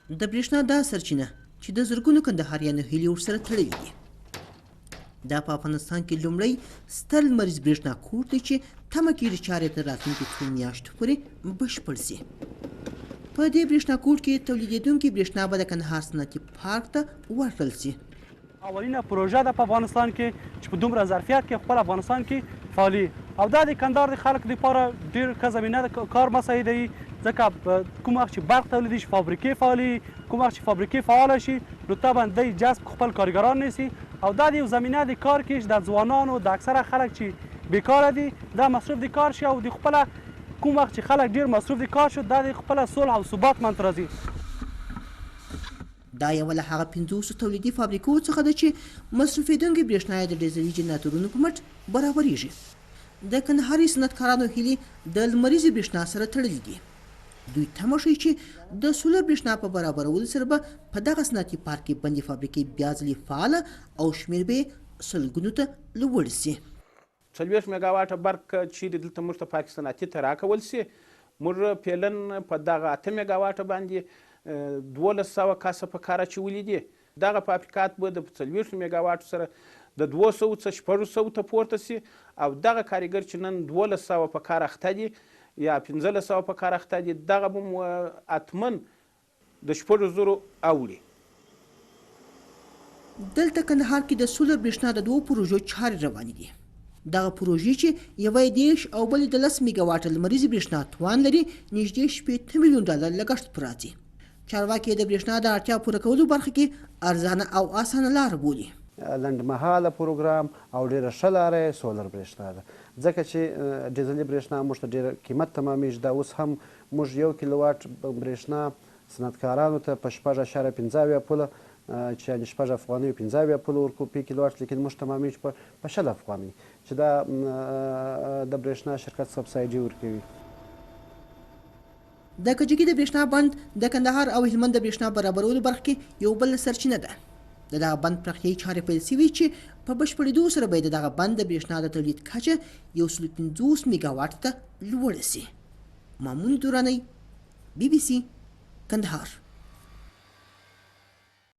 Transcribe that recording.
د برېښنا دا سرچینه چې د زرګونو کندهاریانو هیلې ورسره تړلې دي. دا په افغانستان کې لومړی ستر لمریز برېښنا کور دی چې تمه کېږي چارې تر راتلونکي څو میاشتو پورې بشپړ شي. په دې برېښنا کور کې تولیدېدونکې برېښنا به د کندهار صنعتي پارک ته ورکړل شي. اولینه پروژه ده په افغانستان کې چې په دومره ظرفیت کې خپل افغانستان کې فعالي او دا د کندهار د خلکو لپاره ډېر ښه زمینه ده کار مساعدوي ځکه کوم وخت چې برق تولیدي شي فابریکې فعالي کوم وخت چې فابریکې فعاله شي نو طبعا دی جذب خپل کارګران نیسي او دا د یو زمینه د کار کې د ځوانانو د اکثره خلک چې بیکاره دي دا مصروف د کار شي او د خپله کوم وخت چې خلک ډېر مصروف د کار شو دا د خپله صلح او ثبات منځ راځي. دا یوه له هغه 50 تولیدي فابریکو څخه ده چې مصرفېدونکې برېښنا یې د ډیزلي جنراتورونو په مټ برابریږي. د کندهاري صنعتکارانو هیلې د لمریزې برېښنا سره تړلې دي. دوی تمه ښیي چې د سولر برېښنا په برابرولو سره به په دغه صنعتي پارک کې بندې فابریکې بیا ځلې فعاله او شمېر به یې سلګونو ته لوړ سي. 40 میګاواټه برق چیرې دلته موږ ته پاکستاناتي ته راکول سي موږ پیلن په دغه 8 میګاواټه باندې 1200 کسه په کار اچولي دي. دغه فابریکات به د 40 میګاواټو سره د 200 څخه 600 ته پورته سي او دغه کارګر چې نن 1200 په کار اخته دي یا 1500 په کار اخته دي دغه به اتمن د 600 اوړي. دلته کندهار کې د سولر برېښنا د 2 پروژو چارې روانې دي. دغه پروژې چې یوه یې 10 او بلې د 10 میګاواټه لمریزې برېښنا توان لري نږدې 8 میلیون ډالر لګښت پر راځي. چارواکي د برېښنا د اړتیا پوره کولو برخه کې ارزانه او اسانه لاره بولي. لنډمهاله پروګرام او ډېره ښه لاره یې سولر برېښنا ده ځکه چې ډیزلي برېښنا موږ ته ډېر قیمت تمامیږي. دا اوس هم موږ 1 کیلوواټ برېښنا صنعتکارانو ته په 6.15 پوله چې یعنې 6 افغانۍ 15 پوله ورکوو په کیلوواټ لیکن موږ تمامیږي په 6 افغانۍ چې دا د برېښنا شرکت سبسایډي ورکوي. د کجکي د برېښنا بند د کندهار او هلمند د برېښنا برابرولو برخه کې یو بل سرچینه ده. دغه بند پراختیایي چارې پیل شوي چې په بشپړېدو سره به د دغه بند د برېښنا د تولید کچه 150 میګاواټ ته لوړه شي. مامون دورانی BBC کندهار.